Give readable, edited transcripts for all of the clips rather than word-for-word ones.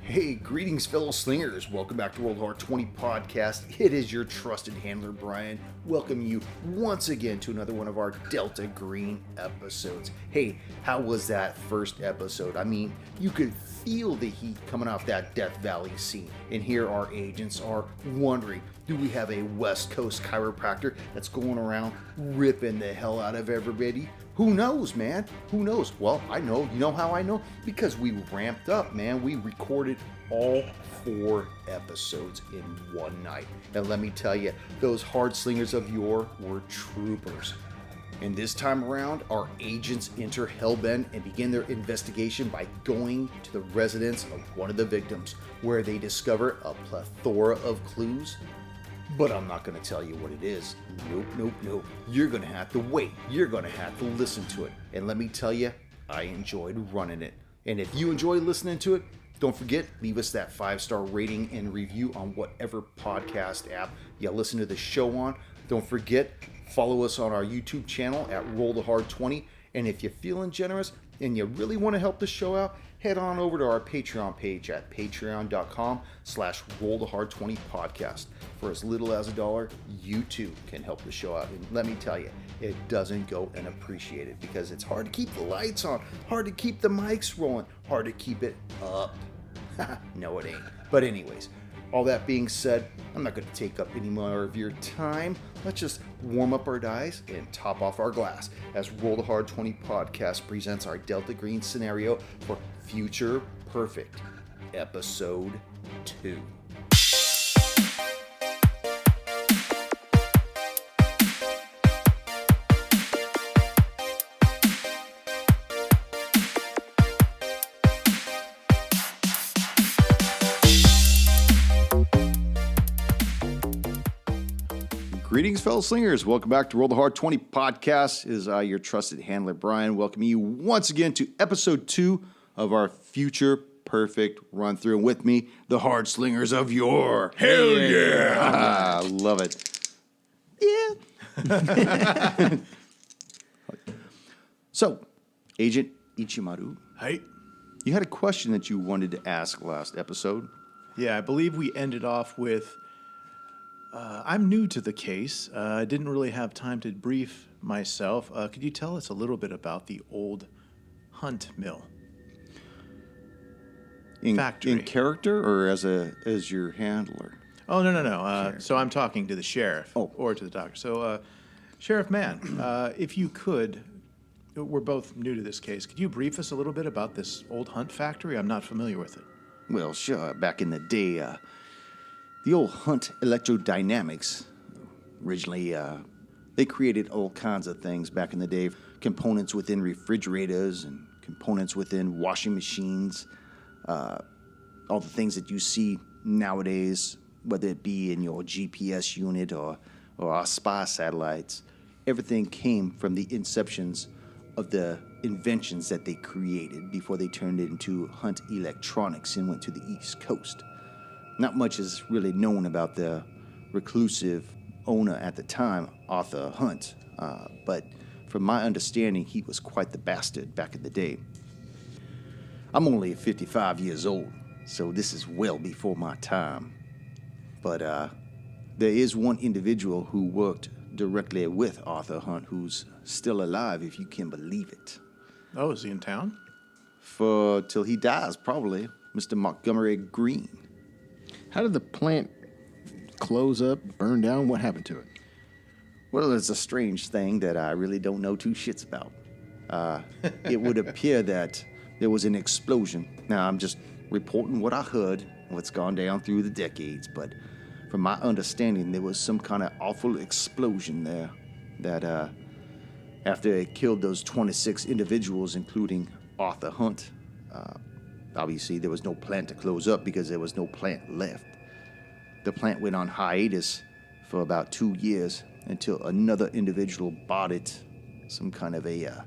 Hey, greetings, fellow slingers. Welcome back to World Heart 20 Podcast. It is your trusted handler, Brian. Welcome you once again to another one of our Delta Green episodes. Hey, how was that first episode? I mean, you could feel the heat coming off that Death Valley scene. And here our agents are wondering, do we have a West Coast chiropractor that's going around ripping the hell out of everybody? Who knows, man? Who knows? Well, I know. You know how I know? Because we ramped up, man. We recorded all 4 episodes in one night. And let me tell you, those hard slingers of yore were troopers. And this time around, our agents enter Hellbend and begin their investigation by going to the residence of one of the victims, where they discover a plethora of clues. But I'm not going to tell you what it is. Nope. You're going to have to wait. You're going to have to listen to it. And let me tell you, I enjoyed running it. And if you enjoy listening to it, don't forget, leave us that 5-star rating and review on whatever podcast app you listen to the show on. Don't forget, follow us on our YouTube channel at Roll the Hard 20. And if you're feeling generous and you really want to help the show out, head on over to our Patreon page at patreon.com/rollthehard20podcast. For as little as $1, you too can help the show out. And let me tell you, it doesn't go unappreciated because it's hard to keep the lights on, hard to keep the mics rolling, hard to keep it up. No, it ain't. But anyways, all that being said, I'm not going to take up any more of your time. Let's just warm up our dice and top off our glass as Roll the Hard 20 Podcast presents our Delta Green scenario for Future Perfect, Episode 2. Greetings, fellow slingers. Welcome back to Roll the Hard 20 Podcast. It is your trusted handler, Brian, welcoming you once again to Episode 2 of our Future Perfect run-through. And with me, the hard slingers of yore. Hell yeah! I love it. Yeah. So, Agent Ichimaru, Hey. you had a question that you wanted to ask last episode. Yeah, I believe we ended off with, I'm new to the case. I didn't really have time to brief myself. Could you tell us a little bit about the old Hunt Mill? Factory. In character or as your handler? Oh, no. So I'm talking to the sheriff or to the doctor. So, Sheriff Mann, if you could, we're both new to this case. Could you brief us a little bit about this old Hunt factory? I'm not familiar with it. Well, sure. Back in the day, the old Hunt Electrodynamics, originally, they created all kinds of things back in the day. Components within refrigerators and components within washing machines. All the things that you see nowadays, whether it be in your GPS unit or our spy satellites, everything came from the inceptions of the inventions that they created before they turned it into Hunt Electronics and went to the East Coast. Not much is really known about the reclusive owner at the time, Arthur Hunt, but from my understanding, he was quite the bastard back in the day. I'm only 55 years old, so this is well before my time. But there is one individual who worked directly with Arthur Hunt who's still alive, if you can believe it. Oh, is he in town? Till he dies, probably. Mr. Montgomery Green. How did the plant close up, burn down? What happened to it? Well, it's a strange thing that I really don't know 2 shits about. It would appear that there was an explosion. Now, I'm just reporting what I heard, what's gone down through the decades, but from my understanding, there was some kind of awful explosion there that after it killed those 26 individuals, including Arthur Hunt, obviously there was no plant to close up because there was no plant left. The plant went on hiatus for about 2 years until another individual bought it. Some kind of a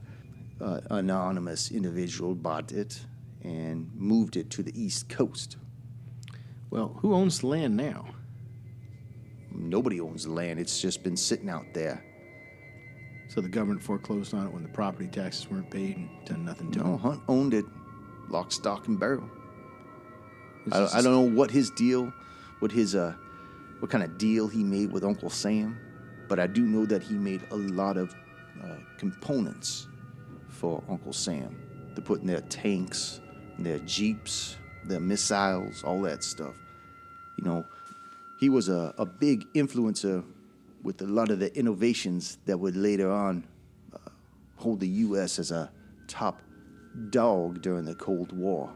anonymous individual bought it and moved it to the East Coast. Well, who owns the land now? Nobody owns the land. It's just been sitting out there. So the government foreclosed on it when the property taxes weren't paid and done nothing to it? No, Hunt owned it. Lock, stock, and barrel. I don't know what his deal, what kind of deal he made with Uncle Sam, but I do know that he made a lot of components for Uncle Sam to put in their tanks, their jeeps, their missiles, all that stuff. You know, he was a big influencer with a lot of the innovations that would later on hold the U.S. as a top dog during the Cold War.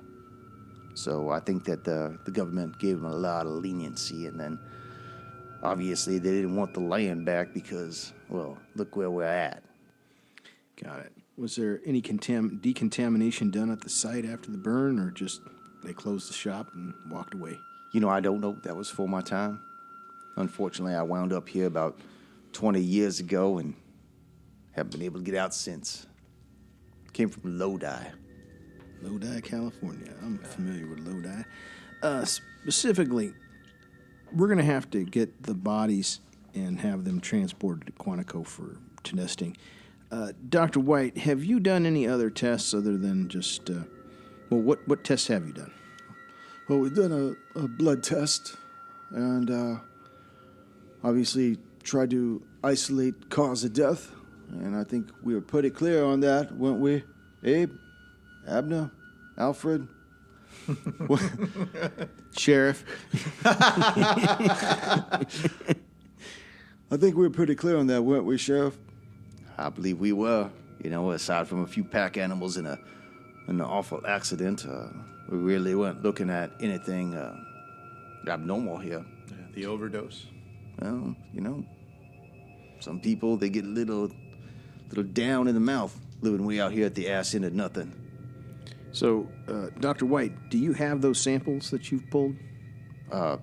So I think that the government gave him a lot of leniency, and then obviously they didn't want the land back because, well, look where we're at. Got it. Was there any decontamination done at the site after the burn, or just they closed the shop and walked away? You know, I don't know. That was for my time. Unfortunately, I wound up here about 20 years ago and haven't been able to get out since. Came from Lodi. Lodi, California. I'm familiar with Lodi. Specifically, we're going to have to get the bodies and have them transported to Quantico for testing. Dr. White, have you done any other tests other than just... what tests have you done? Well, we've done a blood test, and obviously tried to isolate cause of death, and I think we were pretty clear on that, weren't we? Abe? Abner? Alfred? Sheriff? I think we were pretty clear on that, weren't we, Sheriff? I believe we were. You know, aside from a few pack animals in an awful accident, we really weren't looking at anything abnormal here. Yeah, the overdose. Well, you know, some people, they get a little down in the mouth living way out here at the ass end of nothing. So, Dr. White, do you have those samples that you've pulled? I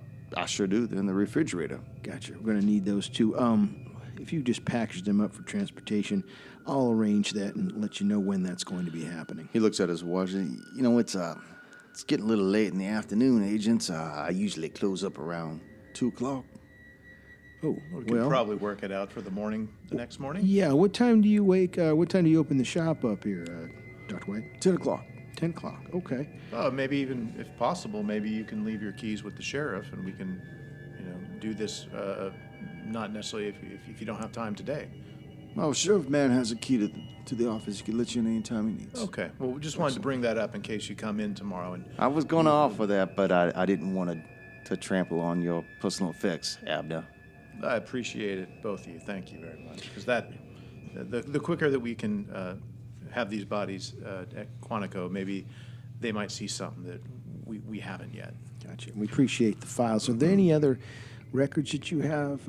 sure do. They're in the refrigerator. Gotcha. We're going to need those too. If you just package them up for transportation, I'll arrange that and let you know when that's going to be happening. He looks at his watch. You know, it's getting a little late in the afternoon, agents. I usually close up around 2 o'clock. Oh, We can probably work it out for the next morning. Yeah. What time do you what time do you open the shop up here, Dr. White? 10 o'clock. 10 o'clock. Okay. Maybe even, if possible, maybe you can leave your keys with the sheriff, and we can, do this. Not necessarily if you don't have time today. Oh, Sheriff Man has a key to the office. He can let you in anytime he needs. Okay. Well, we just wanted to bring that up in case you come in tomorrow. And I was going to offer that, but I didn't want to trample on your personal effects, Abner. I appreciate it, both of you. Thank you very much. Because the quicker that we can have these bodies at Quantico, maybe they might see something that we haven't yet. Gotcha. We appreciate the files. Are there any other records that you have?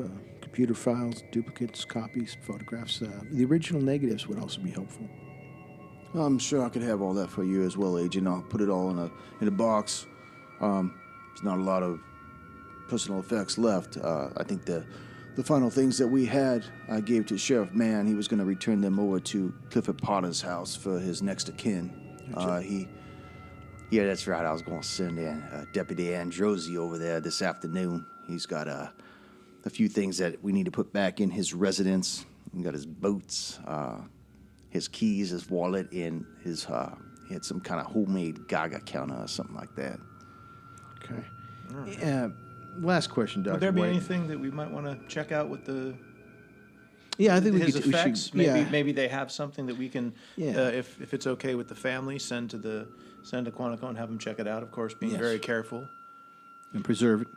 Computer files, duplicates, copies, photographs? The original negatives would also be helpful. I'm sure I could have all that for you as well, Agent. I'll put it all in a box. There's not a lot of personal effects left. I think the final things that we had, I gave to Sheriff Mann. He was going to return them over to Clifford Potter's house for his next of kin. Yeah, that's right. I was going to send in Deputy Androsi over there this afternoon. He's got a few things that we need to put back in his residence. He got his boots, his keys, his wallet, and he had some kind of homemade Gaga counter or something like that. Okay. Last question, Dr. Would there be White. anything that we might want to check out with the? Yeah, I think his we effects? should. Maybe they have something that we can, Yeah. if it's okay with the family, send to Quantico and have them check it out. Of course, being Yes. very careful. And preserve it.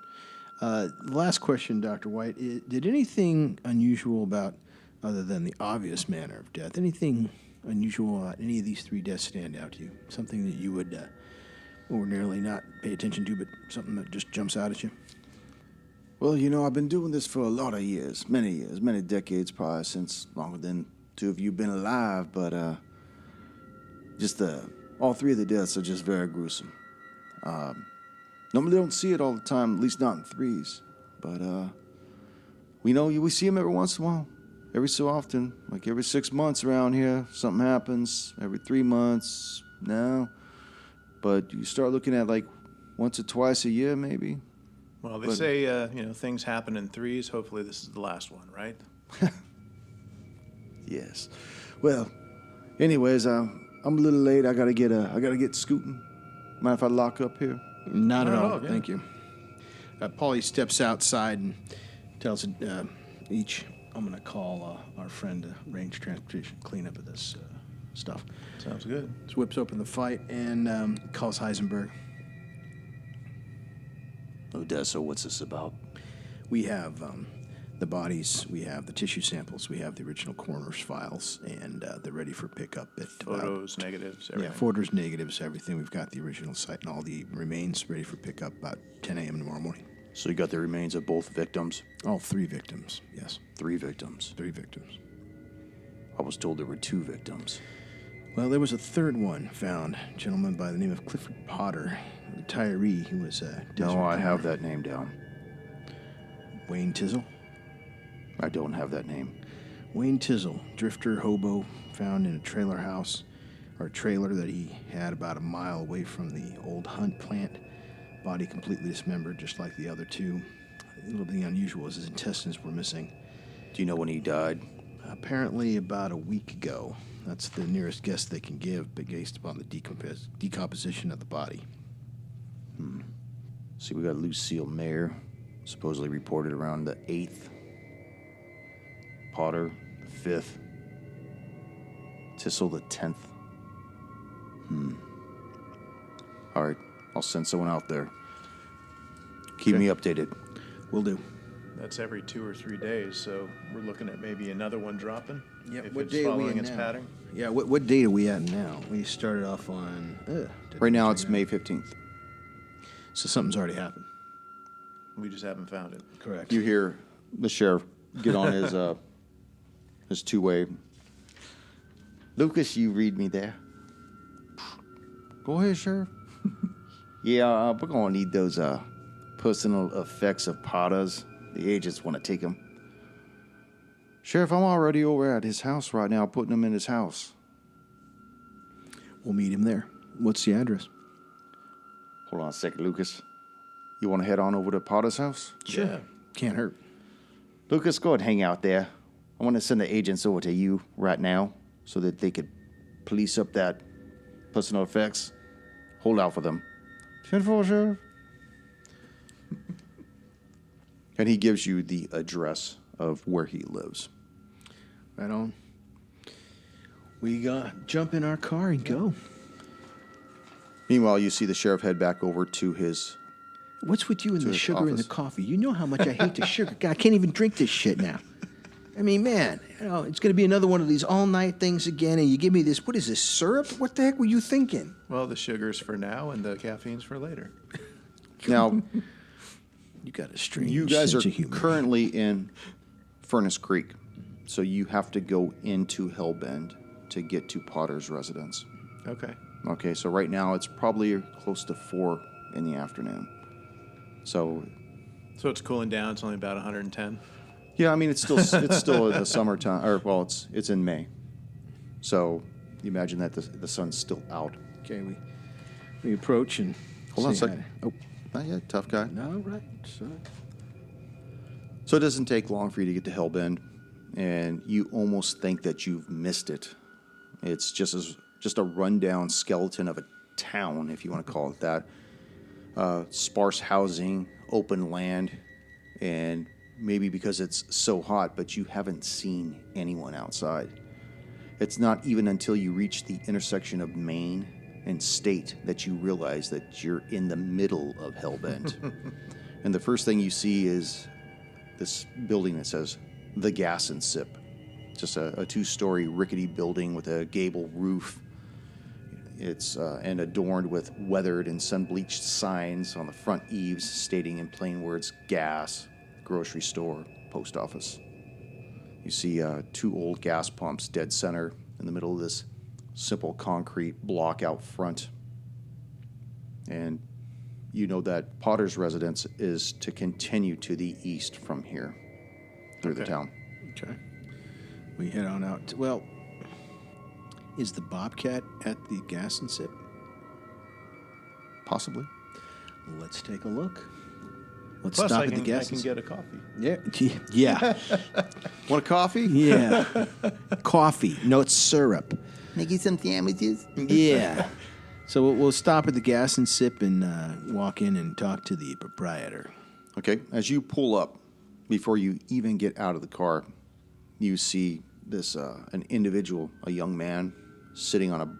Last question, Dr. White. Did anything unusual about, other than the obvious manner of death, anything unusual about any of these 3 deaths stand out to you? Something that you would ordinarily not pay attention to, but something that just jumps out at you? Well, I've been doing this for a lot of years, many decades, probably since longer than 2 of you been alive, but all 3 of the deaths are just very gruesome. Normally don't see it all the time, at least not in 3s, but we see them every once in a while, every so often, like every 6 months around here, something happens, every 3 months, no, but you start looking at like once or twice a year, maybe. Well, they say things happen in 3s. Hopefully, this is the last one, right? Yes. Well, anyways, I'm a little late. I gotta get scooting. Mind if I lock up here? Not at Not at all. all, yeah. Thank you. Paulie steps outside and tells each, I'm going to call our friend Range Transportation cleanup of this stuff. Sounds good. So whips open the fight and calls Heisenberg. Odessa, what's this about? We have the bodies, we have the tissue samples, we have the original coroner's files, and they're ready for pickup at Photos, negatives, everything. Yeah, photos, negatives, everything. We've got the original site and all the remains ready for pickup about 10 a.m. tomorrow morning. So you got the remains of both victims? All 3 victims, yes. 3 victims. 3 victims. I was told there were 2 victims. Well, there was a third one found, a gentleman by the name of Clifford Potter, a retiree who was a desert No, I farmer. have that name down. Wayne Tizzle. I don't have that name. Wayne Tizzle, drifter, hobo, found in a trailer house, or a trailer that he had about a mile away from the old Hunt plant. Body completely dismembered, just like the other 2. A little bit unusual is his intestines were missing. Do you know when he died? Apparently about a week ago. That's the nearest guess they can give, based upon the decomposition of the body. See, we got Lucille Mayer, supposedly reported around the 8th. Potter, the 5th. Tissel, the 10th. All right, I'll send someone out there. Keep me updated. Will do. That's every 2 or 3 days, so we're looking at maybe another one dropping. Yeah, if what it's day are we following in its now? pattern. Yeah, what date are we at now? We started off on... Right now it's May 15th. So something's already happened. We just haven't found it. Correct. You hear the sheriff get on his 2-way. Lucas, you read me there. Go ahead, Sheriff. Yeah, we're going to need those personal effects of Potter's. The agents want to take them. Sheriff, I'm already over at his house right now, putting them in his house. We'll meet him there. What's the address? Hold on a second, Lucas. You want to head on over to Potter's house? Sure. Yeah. Can't hurt. Lucas, go ahead and hang out there. I want to send the agents over to you right now so that they could police up that personal effects. Hold out for them. 10-4, Sheriff. And he gives you the address of where he lives. Right on. We jump in our car and go. Meanwhile, you see the sheriff head back over to his... What's with you and the his sugar in the office. coffee? You know how much I hate the sugar. God, I can't even drink this shit now. I mean, man, it's going to be another one of these all-night things again, and you give me this, what is this, syrup? What the heck were you thinking? Well, the sugar's for now and the caffeine's for later. Now, You got a strange you guys are sense of humor. currently in Furnace Creek, so you have to go into Hellbend to get to Potter's residence. Okay. Okay, so right now it's probably close to 4 in the afternoon. So, So it's cooling down. It's only about 110. yeah, I mean it's still the summertime, or well, it's in May. So you imagine that the sun's still out. Okay, we approach and Hold on a say second. hi. Oh, Not yet, tough guy. no, right. So it doesn't take long for you to get to Hellbend, and you almost think that you've missed it. It's just a rundown skeleton of a town, if you want to call it that. Sparse housing, open land, and maybe because it's so hot, but you haven't seen anyone outside. It's not even until you reach the intersection of Main and State that you realize that you're in the middle of Hellbent. And the first thing you see is this building that says The Gas and Sip. Just a 2-story rickety building with a gable roof. It's and adorned with weathered and sun-bleached signs on the front eaves stating in plain words, gas, grocery store, post office. You see 2 old gas pumps dead center in the middle of this simple concrete block out front. And you know that Potter's residence is to continue to the east from here through the Okay. town. Okay. We head on out. Well, is the Bobcat at the Gas and Sip? Possibly. Let's take a look. Let's Plus, stop I at the can gas. get a coffee. Yeah. Yeah. Want a coffee? Yeah. Coffee. No, it's syrup. Make you some sandwiches? Yeah. So we'll stop at the Gas and Sip and walk in and talk to the proprietor. Okay, as you pull up, before you even get out of the car, you see this an individual, a young man, sitting on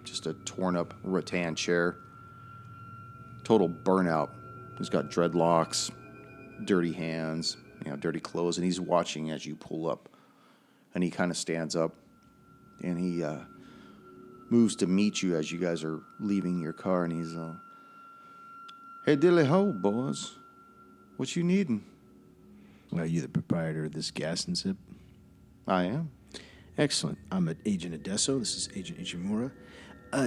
just a torn up rattan chair. Total burnout. He's got dreadlocks, dirty hands, dirty clothes, and he's watching as you pull up. And he kind of stands up, and he moves to meet you as you guys are leaving your car, and he's "Hey, dilly ho, boys, what you needing?" Are you the proprietor of this Gas and Sip? I am. Excellent. I'm Agent Adesso. This is Agent Ichimura.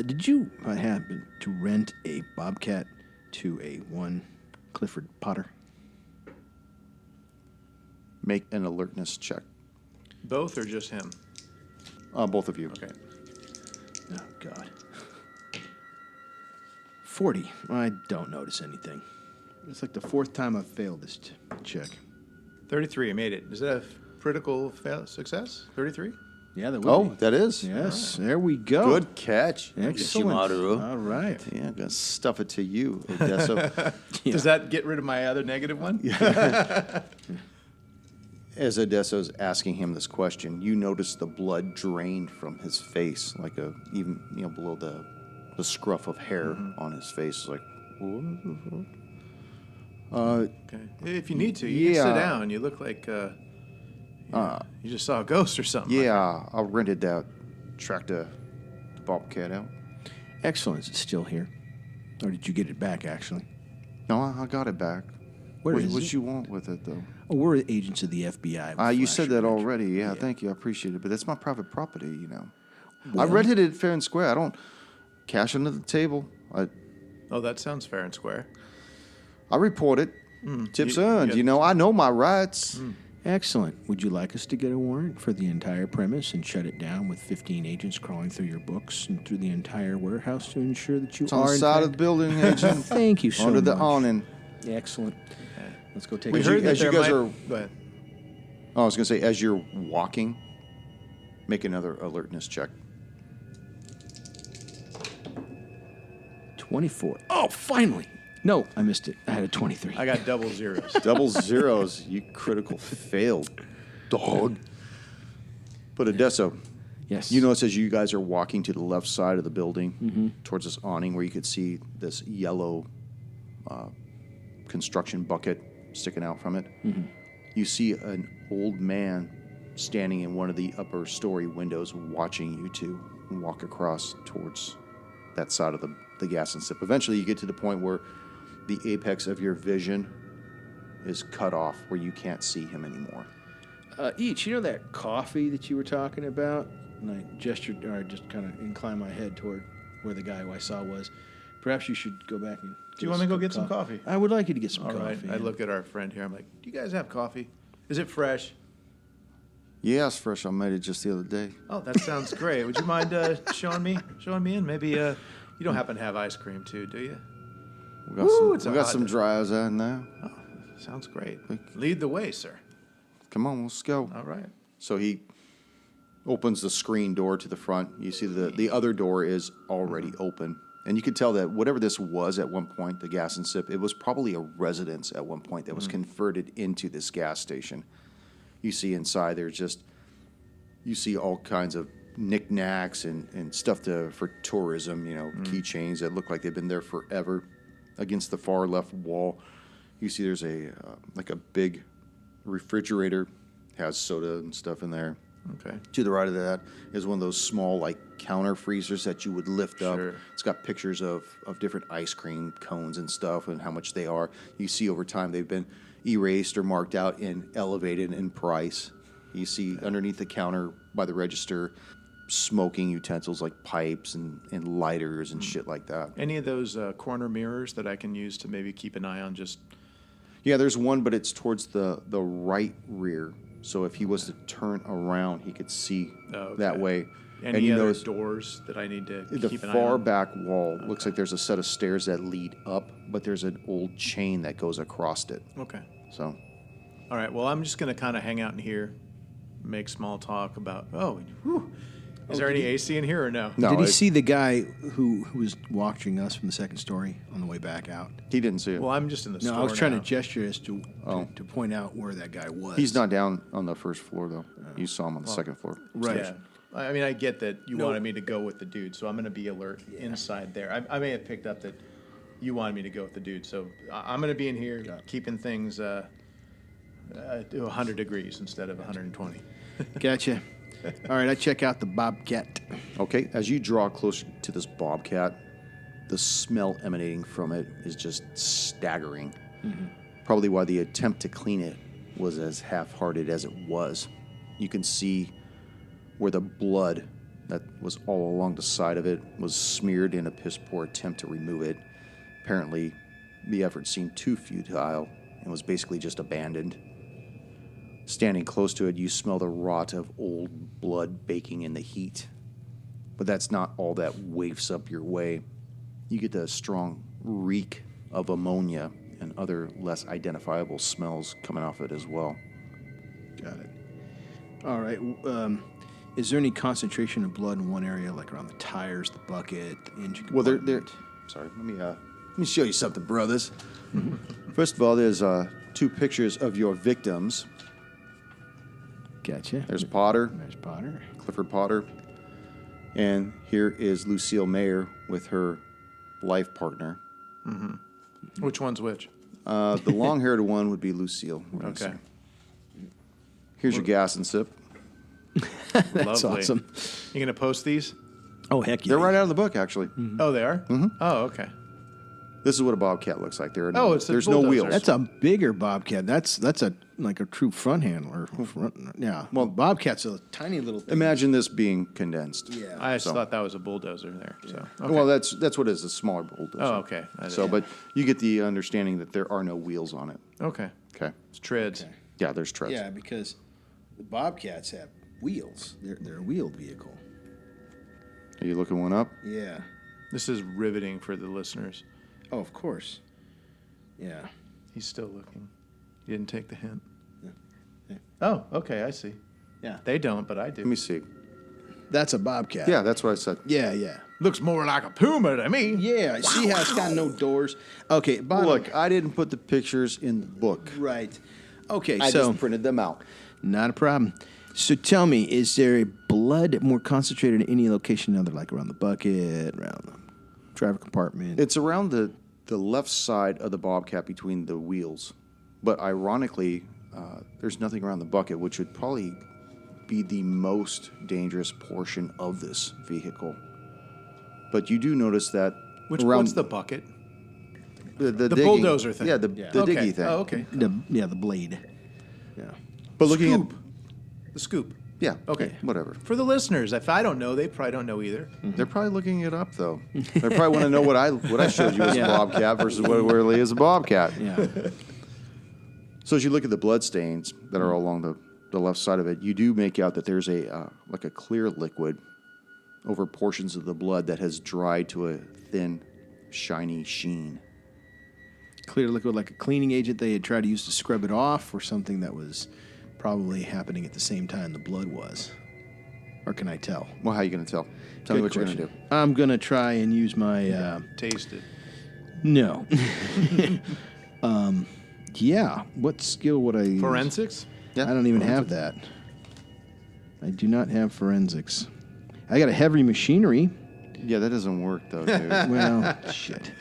Did you happen to rent a Bobcat to a one Clifford Potter? Make an alertness check. Both or just him? Both of you. Okay. Oh, God. 40. I don't notice anything. It's like the fourth time I've failed this check. 33, I made it. Is that a critical success? 33? Yeah, that would be. That is? Yes, there we go. Good catch. Excellent. Yoshimaru. All right. Yeah, I'm going to stuff it to you, Odessa. Does that get rid of my other negative one? As Odessa's asking him this question, you notice the blood drained from his face, like even below the scruff of hair on his face. It's like, what the fuck? Okay. If you need to, you can sit down. You look like you just saw a ghost or something. Yeah, I rented that. Tracked the Bobcat out. Excellent. Is it still here? Or did you get it back, actually? No, I got it back. Where is what it? you want with it, though? Oh, we're agents of the FBI. You said that already. Yeah, thank you. I appreciate it. But that's my private property, I rented it fair and square. I don't cash under the table. Oh, that sounds fair and square. I report it. Tips earned. you I know my rights. Excellent. Would you like us to get a warrant for the entire premise and shut it down with 15 agents crawling through your books and through the entire warehouse to ensure that you It's on are the in side fact- of the building, agent. Thank you so Under much. the awning. Excellent. Let's go take We a heard that as you there guys might... are- Go ahead. Oh, I was going to say, as you're walking, make another alertness check. 24. Oh, finally. No, I missed it. I had a 23. I got double zeros. Double zeros. You critical failed, dog. But Adesso, Yes. you notice as you guys are walking to the left side of the building towards this awning where you could see this yellow construction bucket sticking out from it, you see an old man standing in one of the upper story windows watching you two walk across towards that side of the Gas and Sip. Eventually you get to the point where the apex of your vision is cut off where you can't see him anymore. You know that coffee that you were talking about? And I gestured, or I just kind of inclined my head toward where the guy who I saw was. Perhaps you should go back and... Do you want me to go get some coffee? I would like you to get some All coffee. right. I look at our friend here. I'm like, do you guys have coffee? Is it fresh? Yeah, it's fresh. I made it just the other day. Oh, that sounds great. Would you mind showing me in? Maybe you don't happen to have ice cream too, do you? We got Woo, it's some, a we got hot some day. dryers out now. Oh, sounds great. Lead the way, sir. Come on, let's go. All right. So he opens the screen door to the front. You see the other door is already open. And you could tell that whatever this was at one point, the Gas and Sip, it was probably a residence at one point that was converted into this gas station. You see inside you see all kinds of knickknacks and stuff for tourism, keychains that look like they've been there forever. Against the far left wall, you see there's a big refrigerator, has soda and stuff in there. Okay. To the right of that is one of those small counter freezers that you would lift up. Sure. It's got pictures of different ice cream cones and stuff and how much they are. You see over time they've been erased or marked out and elevated in price. You see underneath the counter by the register smoking utensils like pipes and lighters and shit like that. Any of those corner mirrors that I can use to maybe keep an eye on just... Yeah, there's one, but it's towards the right rear. So if he was to turn around, he could see that way. Any and you other notice doors that I need to the keep an eye far on? back wall looks like there's a set of stairs that lead up, but there's an old chain that goes across it. Okay. So, All right. Well, I'm just going to kind of hang out in here, make small talk about, Is there any AC in here or no? No, Did he see the guy who was watching us from the second story on the way back out? He didn't see it. Well, I'm just in the store No, I was trying now. to gesture as to point out where that guy was. He's not down on the first floor, though. You saw him on the second floor. Right. Yeah. I mean, I get that you wanted me to go with the dude, so I'm going to be alert inside there. I may have picked up that you wanted me to go with the dude, so I'm going to be in here keeping things to 100 degrees instead of 120. Gotcha. All right, I check out the Bobcat. Okay, as you draw closer to this bobcat, the smell emanating from it is just staggering. Probably why the attempt to clean it was as half-hearted as it was. You can see where the blood that was all along the side of it was smeared in a piss-poor attempt to remove it. Apparently, the effort seemed too futile and was basically just abandoned. Standing close to it, you smell the rot of old blood baking in the heat. But that's not all that wafts up your way. You get the strong reek of ammonia and other less identifiable smells coming off it as well. Got it. All right. Is there any concentration of blood in one area, like around the tires, the bucket, the engine Well, compartment? sorry, let me show you something, brothers. First of all, there's 2 pictures of your victims. Gotcha. There's Potter, There's Potter. Clifford Potter, and here is Lucille Mayer with her life partner. Which one's which? The long-haired one would be Lucille. We're gonna Okay. see. Here's your gas and sip. That's Lovely. awesome. You going to post these? Oh, heck yeah. They're right out of the book, actually. Oh, they are? Mm-hmm. Oh, okay. This is what a bobcat looks like. There's it's a no bulldozer. wheels. That's a bigger Bobcat. That's like a true front handler. Yeah. Well, Bobcat's a tiny little thing. Imagine this being condensed. Yeah. I just thought that was a bulldozer there. So okay. Well, that's what it is, a smaller bulldozer. Oh, okay. But you get the understanding that there are no wheels on it. Okay. Okay. It's treads. Yeah, there's treads. Yeah, because the Bobcats have wheels. They're a wheeled vehicle. Are you looking one up? Yeah. This is riveting for the listeners. Oh, of course. Yeah. He's still looking. He didn't take the hint. Yeah. Oh, okay. I see. Yeah. They don't, but I do. Let me see. That's a Bobcat. Yeah, that's what I said. Yeah. Looks more like a puma to me. Yeah. See how it's got no doors? Okay, bottom. Look, I didn't put the pictures in the book. Right. Okay, I so just printed them out. not a problem. So tell me, is there blood more concentrated in any location other, like around the bucket, around the driver compartment? It's around the left side of the bobcat between the wheels. But ironically, there's nothing around the bucket, which would probably be the most dangerous portion of this vehicle. But you do notice that What's the bucket? the The bulldozer thing. Yeah, the Okay. diggy thing. Oh, okay. the blade. Yeah. But looking Scoop. The scoop. yeah, Okay. whatever. For the listeners, if I don't know, they probably don't know either. They're probably looking it up though. They probably want to know what I showed you as a bobcat versus what it really is a bobcat. Yeah. So as you look at the blood stains that are along the left side of it, you do make out that there's a like a clear liquid over portions of the blood that has dried to a thin, shiny sheen. Clear liquid, like a cleaning agent they had tried to use to scrub it off, or something that was probably happening at the same time the blood was. Or can I tell? Well, how are you going to tell? Tell me what you're going to do. I'm going to try and use my... Taste it. No. Yeah. What skill would I use? Forensics? Yeah. I don't even have that. I do not have forensics. I got a heavy machinery. Yeah, that doesn't work though, dude. Well, shit.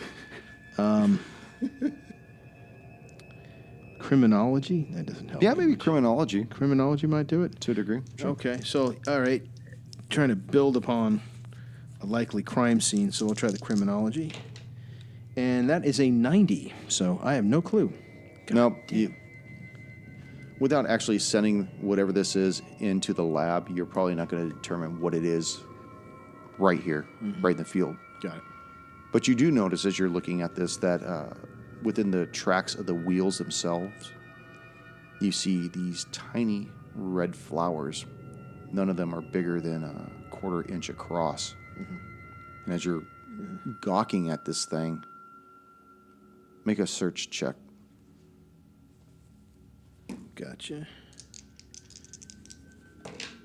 Criminology? That doesn't help. Yeah, maybe criminology Criminology might do it. to a degree. Sure. Okay, so, all right. Trying to build upon a likely crime scene, so we'll try the criminology. And that is a 90, so I have no clue. No, without actually sending whatever this is into the lab, you're probably not going to determine what it is right here, right in the field. Got it. But you do notice as you're looking at this that within the tracks of the wheels themselves, you see these tiny red flowers. None of them are bigger than a quarter inch across. And as you're gawking at this thing, make a search check. Gotcha.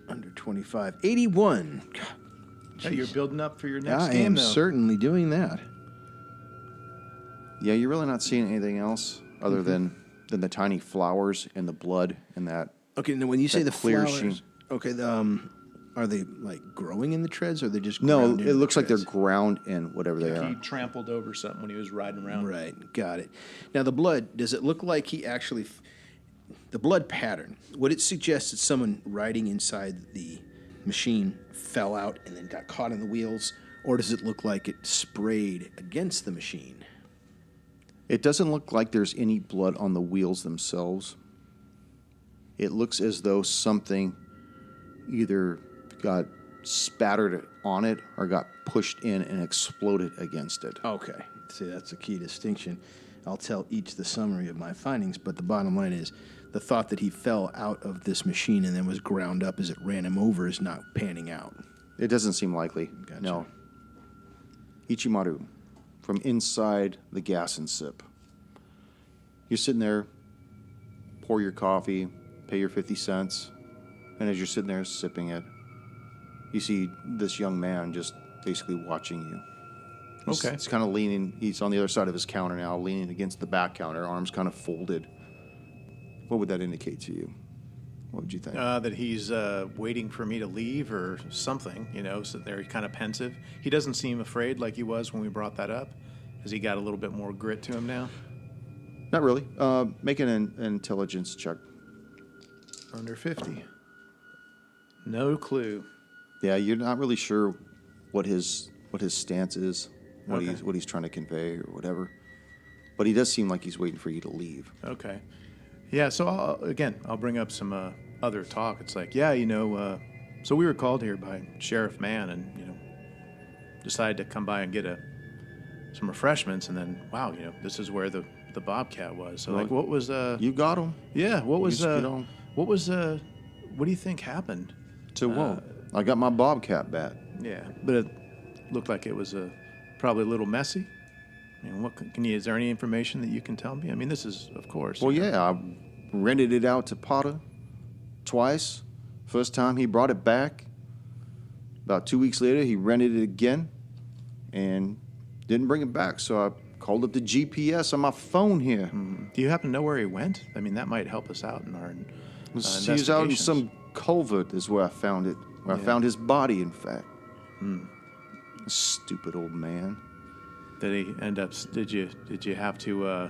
Under 25. 81. Hey, you're building up for your next I game, am though. certainly doing that. Yeah, you're really not seeing anything else other than the tiny flowers and the blood and that. Okay, now when you say That the clear flowers, sheen. okay, are they like growing in the treads, or are they just No, ground into it the looks like they're treads? ground in whatever they He are. trampled over something when he was riding around. Right, got it. Now the blood, does it look like he actually, the blood pattern, would it suggest that someone riding inside the machine fell out and then got caught in the wheels, or does it look like it sprayed against the machine? It doesn't look like there's any blood on the wheels themselves. It looks as though something either got spattered on it or got pushed in and exploded against it. Okay, see, that's a key distinction. I'll tell each the summary of my findings, but the bottom line is the thought that he fell out of this machine and then was ground up as it ran him over is not panning out. It doesn't seem likely. Gotcha. No. Ichimaru, from inside the gas and sip. You're sitting there, pour your coffee, pay your 50 cents, and as you're sitting there sipping it, you see this young man just basically watching you. Okay. He's kind of leaning, he's on the other side of his counter now, leaning against the back counter, arms kind of folded. What would that indicate to you? What would you think? That he's waiting for me to leave or something, sitting there kind of pensive. He doesn't seem afraid like he was when we brought that up. Has he got a little bit more grit to him now? Not really. Make an intelligence check. Under 50. No clue. Yeah, you're not really sure what his stance is, Okay. what he's trying to convey or whatever. But he does seem like he's waiting for you to leave. Okay. Yeah, so I'll bring up some other talk. It's like, so we were called here by Sheriff Mann and, decided to come by and get some refreshments. And then, wow, this is where the Bobcat was. So, Well, what was... You got him. yeah, what was... just get on. what do you think happened? To what? I got my Bobcat bat. Yeah, but it looked like it was probably a little messy. I mean, is there any information that you can tell me? I mean, this is, of course. Well, yeah, I rented it out to Potter twice. First time he brought it back. About 2 weeks later, he rented it again and didn't bring it back. So I called up the GPS on my phone here. Do you happen to know where he went? I mean, that might help us out in our He was out in investigations. some culvert is where I found it. Where I found his body, in fact. Stupid old man. Did he end up? Did you have to?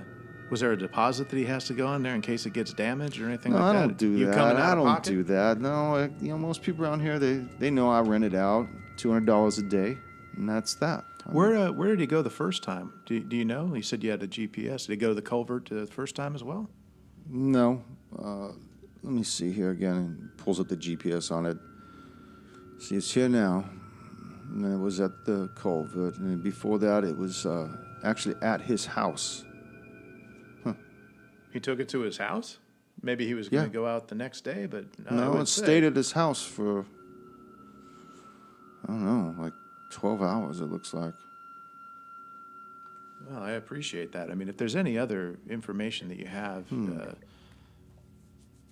Was there a deposit that he has to go on there in case it gets damaged or anything No, like I that? don't do You that. coming out I of don't pocket? do that. No, most people around here they know I rent it out $200 a day, and that's that. Where did he go the first time? Do you know? He said you had a GPS. Did he go to the culvert the first time as well? No. Let me see here again. And pulls up the GPS on it. See, it's here now. And then it was at the culvert, and then before that, it was actually at his house. He took it to his house. Maybe he was going to Yeah. go out the next day, but I No, would it say- stayed at his house for I don't know, like 12 hours. It looks like. Well, I appreciate that. I mean, if there's any other information that you have,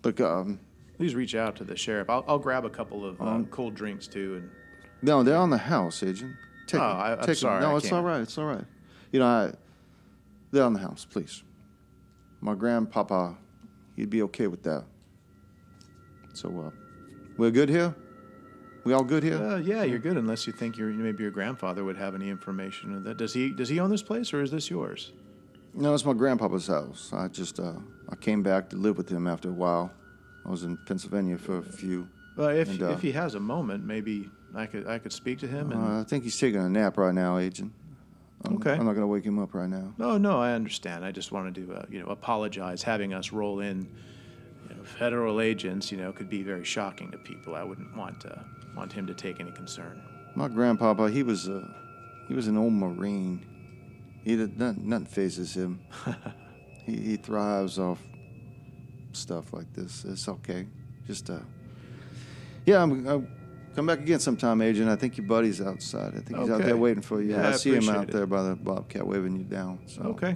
Look, please reach out to the sheriff. I'll grab a couple of cold drinks too. And no, they're on the house, Agent. Take Oh, them. I'm Take them. sorry, No, I it's can't. all right. It's all right. They're on the house, please. My grandpapa, he'd be okay with that. So, we're good here? We all good here? yeah, you're good unless you think maybe your grandfather would have any information of that. Does he own this place or is this yours? No, it's my grandpapa's house. I just, I came back to live with him after a while. I was in Pennsylvania for a few. Well, if And, he has a moment, maybe I could speak to him. And I think he's taking a nap right now, Agent. Okay. I'm not going to wake him up right now. no, I understand. I just wanted to apologize. Having us roll in federal agents, could be very shocking to people. I wouldn't want him to take any concern. My grandpapa, he was an old Marine. Nothing phases him. he thrives off stuff like this. It's okay. Just I'll come back again sometime, Agent. I think your buddy's outside. I think he's out Okay. there waiting for you. Yeah, I I see him appreciate out it. there by the Bobcat waving you down. So. Okay.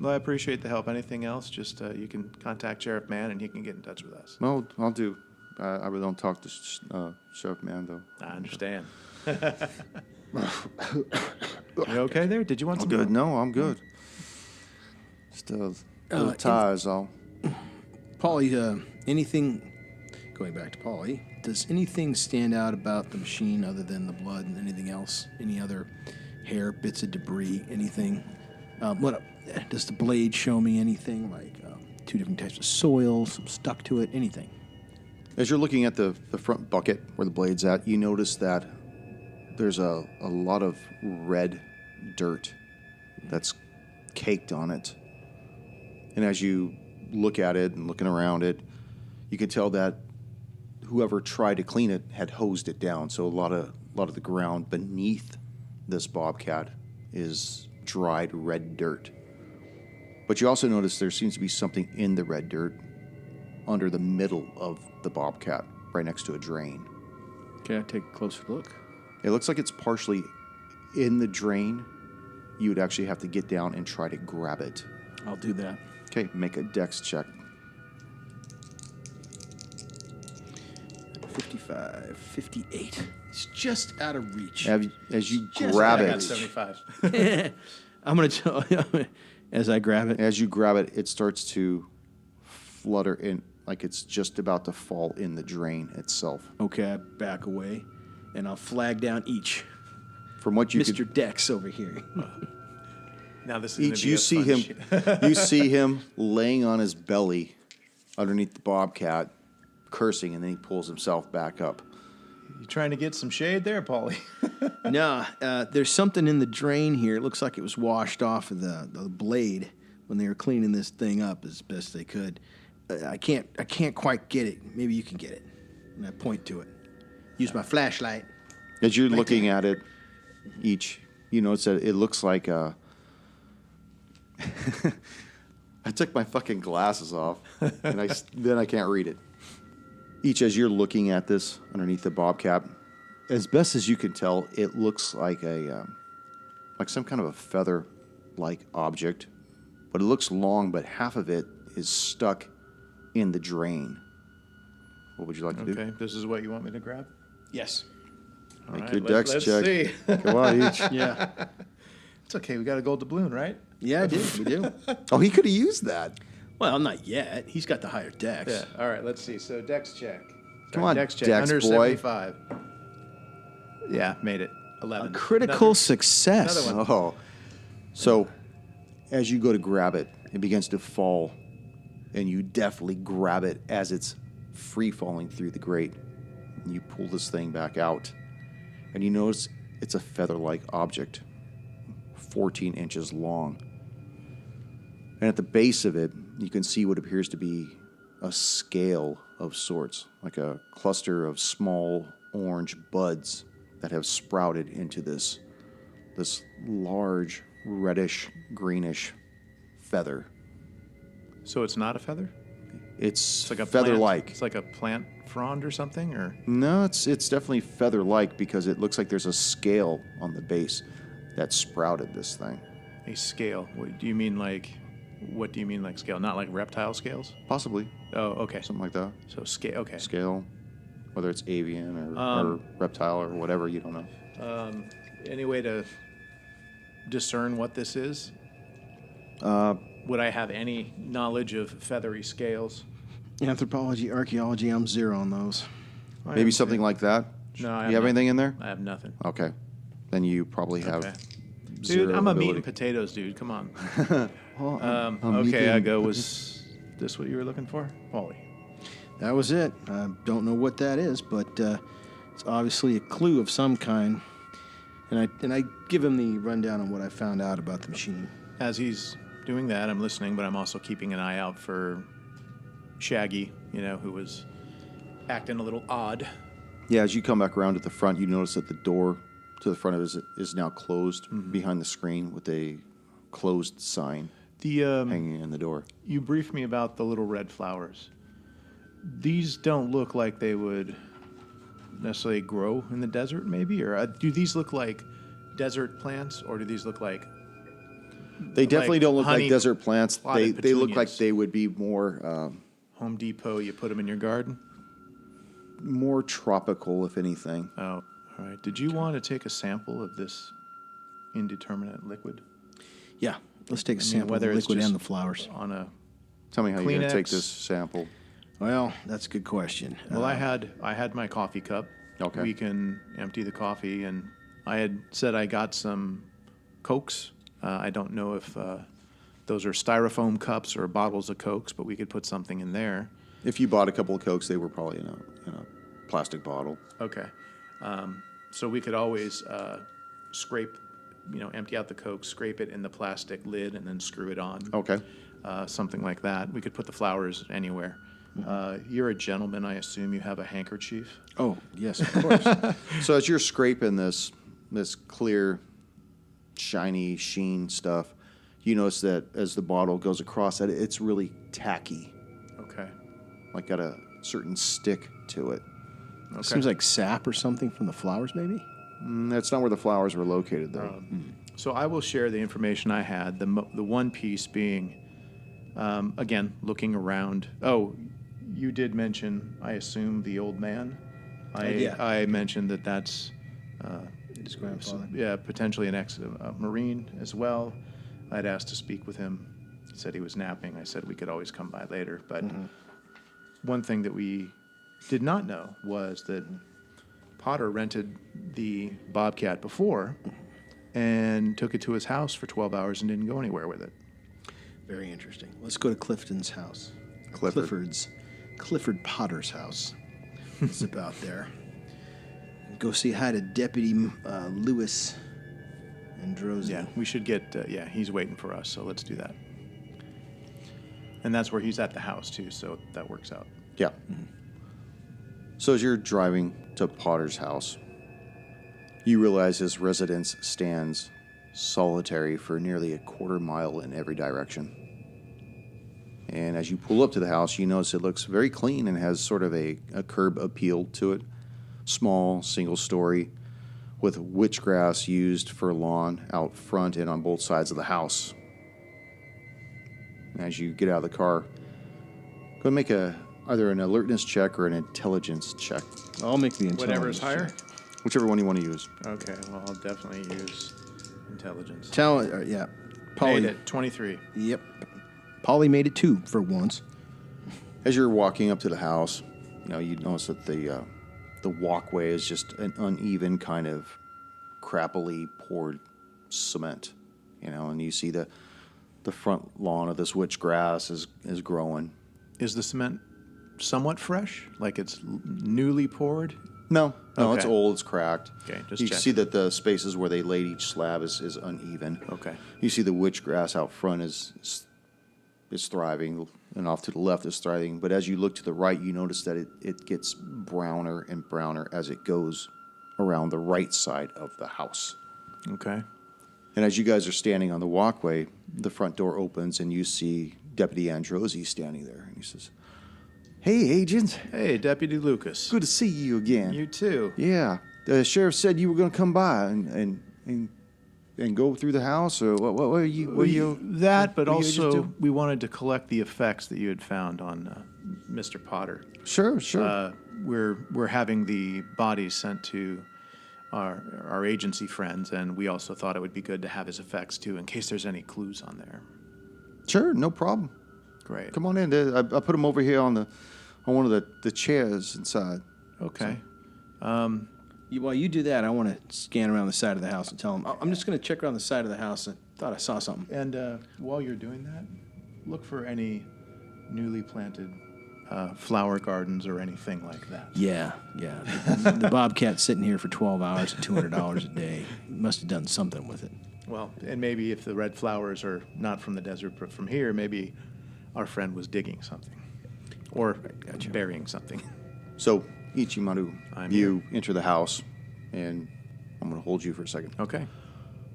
Well, I appreciate the help. Anything else? Just you can contact Sheriff Mann and he can get in touch with us. Well, I'll do. I really don't talk to Sheriff Man, though. I understand. You okay there? Did you want I'm some? good. No, I'm good. Just a little tires, all. Paulie, anything, going back to Paulie, does anything stand out about the machine other than the blood and anything else? Any other hair, bits of debris, anything? Does the blade show me anything, like 2 different types of soil, some stuck to it, anything? As you're looking at the front bucket where the blade's at, you notice that there's a lot of red dirt that's caked on it. And as you look at it and looking around it, you can tell that whoever tried to clean it had hosed it down. So a lot of the ground beneath this bobcat is dried red dirt. But you also notice there seems to be something in the red dirt under the middle of the bobcat, right next to a drain. Okay, I take a closer look. It looks like it's partially in the drain. You would actually have to get down and try to grab it. I'll do that. Okay, make a dex check. 55, 58. It's just out of reach. As you Just grab I got it, 75. I'm going to tell you, as I grab it. as you grab it, it starts to flutter in, like it's just about to fall in the drain itself. Okay, I back away, and I'll flag down each. From what you Mr. Dex over here. Now this is each you see him, you see him laying on his belly underneath the bobcat, cursing, and then he pulls himself back up. You trying to get some shade there, Paulie? No, there's something in the drain here. It looks like it was washed off of the blade when they were cleaning this thing up as best they could. I can't quite get it. Maybe you can get it. And I point to it. Use my flashlight. As you're looking at it, you notice that it looks like a... I took my fucking glasses off, and then I can't read it. As you're looking at this underneath the bobcat, as best as you can tell, it looks like like some kind of a feather-like object, but it looks long, but half of it is stuck in the drain. What would you like to do? Okay, this is what you want me to grab? Yes. All Make right, your dex let's check. see. Come on, each. Yeah. It's okay, we got a gold doubloon, right? Yeah, I do. We do. Oh, he could have used that. Well, not yet. He's got the higher Dex. Yeah, all right, let's see. So dex check. Come on, dex check. Dex Under boy. 75. Yeah, made it. 11. Critical success. another one. Oh. So, as you go to grab it, it begins to fall, and you definitely grab it as it's free falling through the grate. And you pull this thing back out, and you notice it's a feather-like object, 14 inches long. And at the base of it, you can see what appears to be a scale of sorts, like a cluster of small orange buds that have sprouted into this large reddish greenish feather. So it's not a feather? It's It's like a feather-like. Plant. It's like a plant frond or something, or No, it's definitely feather-like because it looks like there's a scale on the base that sprouted this thing. a scale. What do you mean like scale? Not like reptile scales? Possibly Oh, okay. something like that. So scale. Okay. Scale, whether it's avian or reptile or whatever, you don't know. Any way to discern what this is? Would I have any knowledge of feathery scales? Anthropology, archaeology, I'm 0 on those. Maybe something like that. No, I You have anything in there? I have nothing. Okay. Then you probably have Okay. Dude, zero I'm a meat ability. and potatoes dude. Come on. I'm Okay, eating- I go. Was this what you were looking for, Paulie? That was it. I don't know what that is, but it's obviously a clue of some kind. And I give him the rundown on what I found out about the machine. As he's doing that, I'm listening, but I'm also keeping an eye out for Shaggy, who was acting a little odd. Yeah, as you come back around at the front, you notice that the door to the front of it is now closed behind the screen with a closed sign The hanging in the door. You briefed me about the little red flowers. These don't look like they would necessarily grow in the desert, maybe? Or do these look like desert plants, or do these look like... They definitely like don't look honey like desert plants. potted They look like petunias. they would be more... Home Depot, you put them in your garden? more tropical, if anything. Oh, all right. Did you want to take a sample of this indeterminate liquid? Yeah, let's take a sample of the whether it's liquid just and the flowers. On a Tell me how you're going to take Kleenex. this sample. Well, that's a good question. Well, I had my coffee cup. Okay. We can empty the coffee, and I had said I got some Cokes. I don't know if those are styrofoam cups or bottles of Cokes, but we could put something in there. If you bought a couple of Cokes, they were probably in a plastic bottle. Okay. So we could always scrape, empty out the Coke, scrape it in the plastic lid, and then screw it on. Okay. Something like that. We could put the flowers anywhere. You're a gentleman. I assume you have a handkerchief. Oh, yes, of course. So as you're scraping this clear, shiny sheen stuff, you notice that as the bottle goes across that, it's really tacky, Okay. like got a certain stick to it. Okay. Seems like sap or something from the flowers, maybe? That's not where the flowers were located, though. So I will share the information I had. The one piece being, again, looking around. Oh, you did mention, I assume, the old man. Yeah. I mentioned that's His grandfather. yeah, potentially an ex-Marine as well. I'd asked to speak with him. He said he was napping. I said we could always come by later. But one thing that we did not know was that Potter rented the Bobcat before and took it to his house for 12 hours and didn't go anywhere with it. Very interesting. Let's go to Clifton's house. Clifford. Clifford Potter's house. It's about there. Go say hi to Deputy Lewis Androsi. Yeah, we should get, he's waiting for us, so let's do that. And that's where he's at the house, too, so that works out. Yeah. So as you're driving to Potter's house, you realize his residence stands solitary for nearly a quarter mile in every direction. And as you pull up to the house, you notice it looks very clean and has sort of a curb appeal to it. Small, single story, with witch grass used for lawn out front and on both sides of the house. As you get out of the car, go and make either an alertness check or an intelligence check, I'll make the intelligence Whatever's higher? check. whichever one you want to use. Okay, well, I'll definitely use intelligence. Yeah. Made Polly. it, 23. Yep. Polly made it 2 for once. As you're walking up to the house, you notice that the walkway is just an uneven kind of crappily poured cement, and you see the front lawn of this witch grass is growing. Is the cement somewhat fresh? Like it's newly poured? No, Okay. it's old, it's cracked. Okay, just you check. see that the spaces where they laid each slab is uneven. Okay. You see the witch grass out front is thriving, and off to the left is thriving. But as you look to the right, you notice that it gets browner and browner as it goes around the right side of the house. Okay. And as you guys are standing on the walkway, the front door opens and you see Deputy Androsi standing there. And he says, "Hey, Agent. Hey, Deputy Lucas. Good to see you again." You too. Yeah. The sheriff said you were going to come by and go through the house, or what were you? That, but what you just also do? we wanted to collect the effects that you had found on Mr. Potter. Sure. We're having the bodies sent to our agency friends, and we also thought it would be good to have his effects too, in case there's any clues on there. Sure, no problem. Great. Come on in. I put them over here on one of the chairs inside. Okay. While you do that, I want to scan around the side of the house and tell them, I'm just going to check around the side of the house. I thought I saw something. And while you're doing that, look for any newly planted flower gardens or anything like that. Yeah. The Bobcat's sitting here for 12 hours at $200 a day. Must have done something with it. Well, and maybe if the red flowers are not from the desert but from here, maybe our friend was digging something or burying something. So, Ichimaru, I'm you enter the house, and I'm going to hold you for a second. Okay.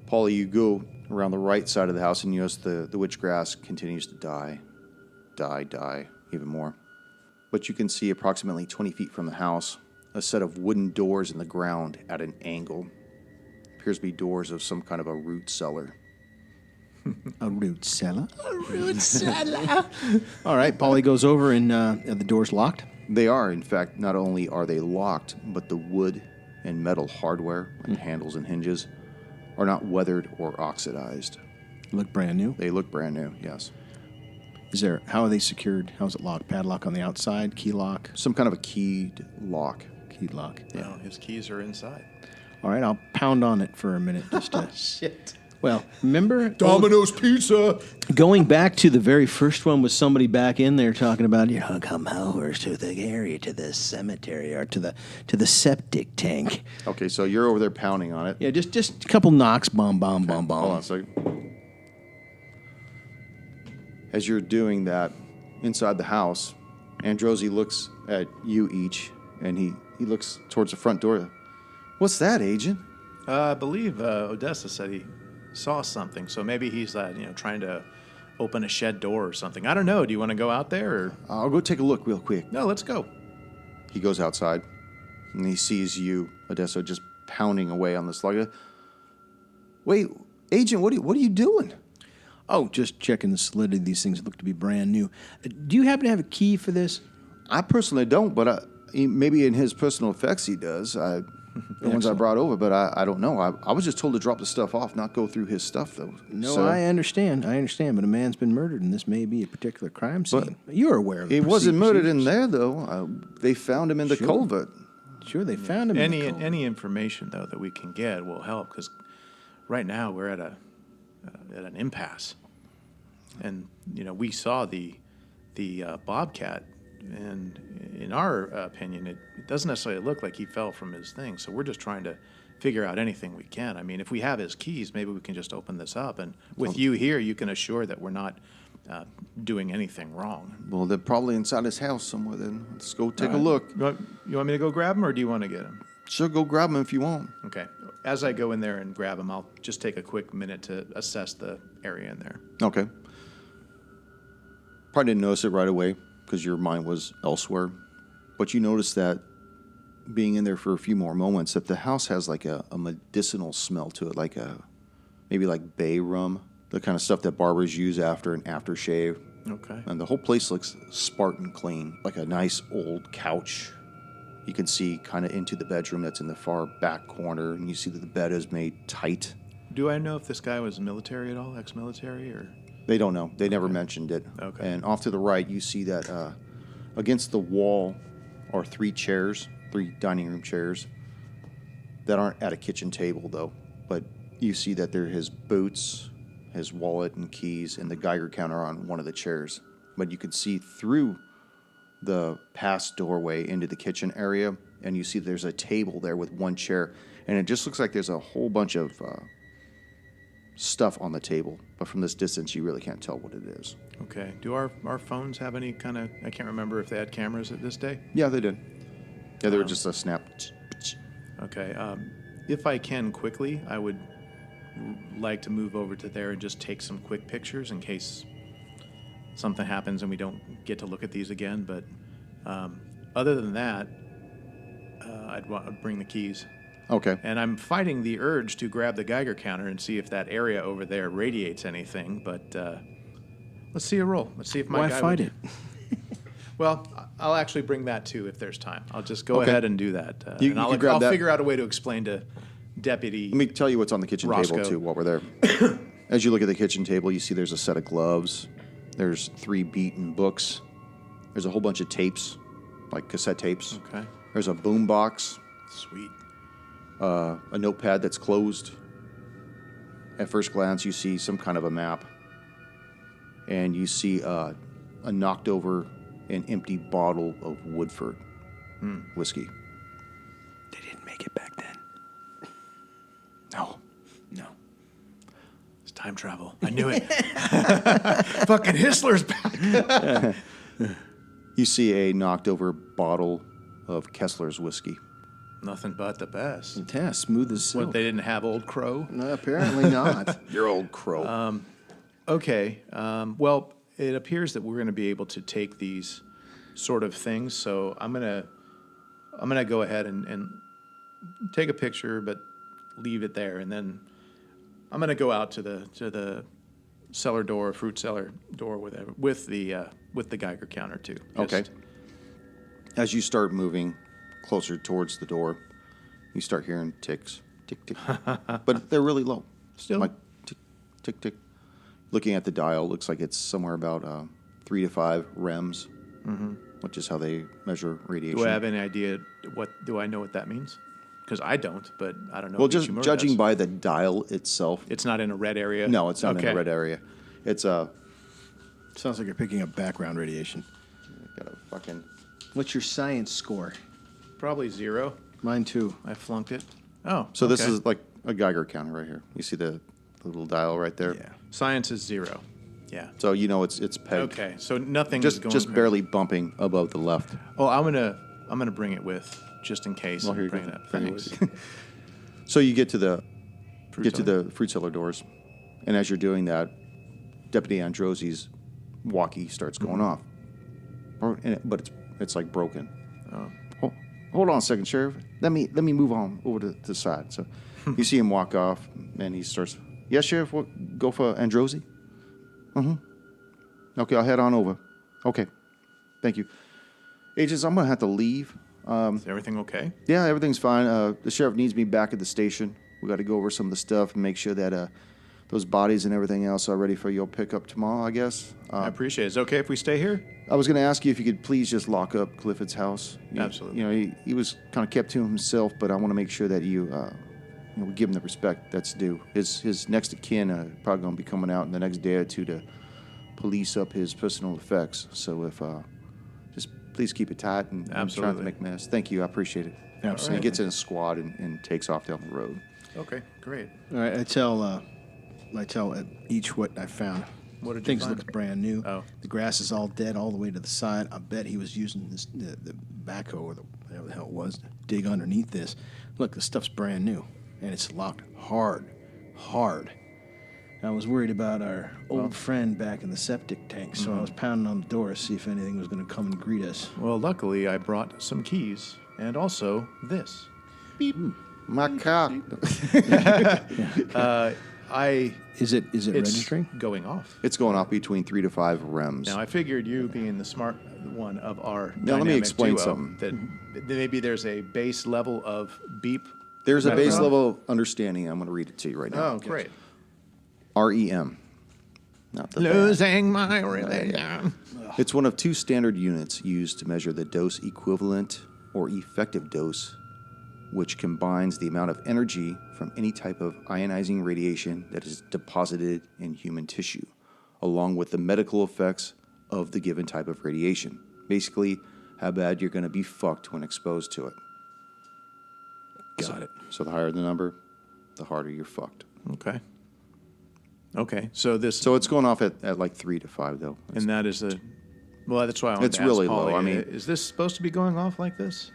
Paulie, you go around the right side of the house, and you notice the witch grass continues to die even more. But you can see approximately 20 feet from the house a set of wooden doors in the ground at an angle. Appears to be doors of some kind of a root cellar. A root cellar? All right, Polly goes over, and the door's locked. They are, in fact, not only are they locked, but the wood and metal hardware, like handles and hinges, are not weathered or oxidized. Look brand new. They look brand new, yes. How are they secured? How is it locked? Padlock on the outside, key lock, Some kind of a keyed lock. key lock. No, his keys are inside. All right, I'll pound on it for a minute just to. Shit. Well, remember Domino's Pizza. going back to the very first one with somebody back in there talking about come over to the area, to the cemetery, or to the septic tank. Okay, so you're over there pounding on it. Yeah, just a couple knocks, bomb, bomb, bomb, Hold on bomb. a second. As you're doing that inside the house, Androsi looks at you each, and he looks towards the front door. What's that, Agent? I believe Odessa said he saw something, so maybe he's trying to open a shed door or something. I don't know. Do you want to go out there? Or I'll go take a look real quick. no? Let's go. He goes outside, and he sees you, Odessa, just pounding away on the slug. Wait, Agent, what are you doing? Oh, just checking the solidity. These things look to be brand new. Do you happen to have a key for this? I personally don't, but maybe in his personal effects he does. The ones I brought over, but I don't know. I was just told to drop the stuff off, not go through his stuff, though. No, So, I understand, but a man's been murdered, and this may be a particular crime scene. You're aware of the he wasn't murdered in procedures. there, though. They found him in the Sure. culvert. Sure, they found him. in the culvert. Any information though that we can get will help, because right now we're at an impasse, and we saw the bobcat, and in our opinion, it doesn't necessarily look like he fell from his thing. So we're just trying to figure out anything we can. I mean, if we have his keys, maybe we can just open this up, and with you here, you can assure that we're not doing anything wrong. Well, they're probably inside his house somewhere, then. Let's go take a look. You want me to go grab him, or do you want to get him? Sure, go grab him if you want. Okay. As I go in there and grab him, I'll just take a quick minute to assess the area in there. Okay. Probably didn't notice it right away because your mind was elsewhere. But you notice that being in there for a few more moments, that the house has like a medicinal smell to it, maybe like bay rum, the kind of stuff that barbers use after an aftershave. Okay. And the whole place looks spartan clean, like a nice old couch. You can see kind of into the bedroom that's in the far back corner, and you see that the bed is made tight. Do I know if this guy was military at all, ex-military, or? They don't know. They never mentioned it. Okay. And off to the right, you see that against the wall are three dining room chairs that aren't at a kitchen table, though. But you see that there are his boots, his wallet and keys, and the Geiger counter on one of the chairs. But you can see through the past doorway into the kitchen area, and you see there's a table there with one chair, and it just looks like there's a whole bunch of stuff on the table, but from this distance you really can't tell what it is. Okay. Do our phones have any kind of, I can't remember if they had cameras at this day? Yeah, they did. Yeah, they were just a snap. Okay. If I can quickly, I would like to move over to there and just take some quick pictures in case something happens and we don't get to look at these again. But other than that, I'd want to bring the keys. Okay. And I'm fighting the urge to grab the Geiger counter and see if that area over there radiates anything. But let's see a roll. Let's see if my Why guy fight would... it? Well, I'll actually bring that too if there's time. I'll just go Okay. ahead and do that. You and I'll can grab that. figure out a way to explain to Deputy. Let me tell you what's on the kitchen Roscoe. table, too, while we're there. As you look at the kitchen table, you see there's a set of gloves. There's 3 beaten books. There's a whole bunch of tapes, like cassette tapes. Okay. There's a boom box, Sweet. a notepad that's closed. At first glance, you see some kind of a map. And you see a knocked over and empty bottle of Woodford whiskey. They didn't make it back then. No. No. It's time travel. I knew it. Fucking Hitler's back. You see a knocked over bottle of Kessler's whiskey. Nothing but the best. Yeah, smooth as silk. What, they didn't have Old Crow? No, apparently not. Your old crow. Okay. Well, it appears that we're going to be able to take these sort of things. So I'm gonna go ahead and take a picture, but leave it there, and then I'm gonna go out to the cellar door, fruit cellar door, with the Geiger counter too. Okay. as you start moving closer towards the door, you start hearing ticks, tick, tick. But they're really low. Still? Like tick, tick, tick. Looking at the dial, looks like it's somewhere about 3 to 5 rems, which is how they measure radiation. Do I have any idea do I know what that means? Because I don't, but I don't know. Well, if just Ichimura judging does. by the dial itself. It's not in a red area? No, it's not in Okay. a red area. It's Sounds like you're picking up background radiation. got a fucking. What's your science score? Probably 0. Mine too. I flunked it. Oh, So this okay. is like a Geiger counter right here. You see the little dial right there? Yeah. Science is 0. Yeah. So you know it's pegged. Okay, so nothing is going Just barely bumping above the left. Oh, I'm gonna bring it with just in case. Well, here you Bring go. it up. Bring it Thanks. with So you get to the cellar? fruit cellar doors, and as you're doing that, Deputy Androsi's walkie starts going off, but it's like broken. Oh. Hold on a second, Sheriff. Let me move on over to the side. So you see him walk off, and he starts. Yes, Sheriff. What? Go for Androsi. Okay, I'll head on over. Okay, thank you. Agents, I'm gonna have to leave. Is everything okay? Yeah, everything's fine. The sheriff needs me back at the station. We got to go over some of the stuff and make sure that those bodies and everything else are ready for your pickup tomorrow, I guess. I appreciate it. Is it okay if we stay here? I was going to ask you if you could please just lock up Clifford's house. Absolutely. You know, he was kind of kept to himself, but I want to make sure that you give him the respect that's due. His next of kin are probably going to be coming out in the next day or two to police up his personal effects. So if just please keep it tight and try not Absolutely. to make a mess. Thank you. I appreciate it. Absolutely. And he gets in a squad and takes off down the road. Okay, great. All right, I tell each what I found. What did you Things find? look brand new. Oh. The grass is all dead all the way to the side. I bet he was using the backhoe or whatever the hell it was to dig underneath this. Look, the stuff's brand new, and it's locked hard. I was worried about our old friend back in the septic tank, so I was pounding on the door to see if anything was going to come and greet us. Well, luckily I brought some keys and also this. My car. Is it It's registering? going off. It's going off between 3 to 5 rems. Now I figured you being the smart one of our Now, let me dynamic explain duo, something. that maybe there's a base level of beep. There's a base background. level of understanding. I'm going to read it to you right now. Oh, great. REM. Not the bad. Losing my religion. It's one of 2 standard units used to measure the dose equivalent or effective dose, which combines the amount of energy from any type of ionizing radiation that is deposited in human tissue, along with the medical effects of the given type of radiation. Basically, how bad you're going to be fucked when exposed to it. Got it. So the higher the number, the harder you're fucked. Okay. So this So it's going off at like 3 to 5, though. and that is well, that's why I wanted It's to ask really Pauly, low. I mean- is this supposed to be going off like this?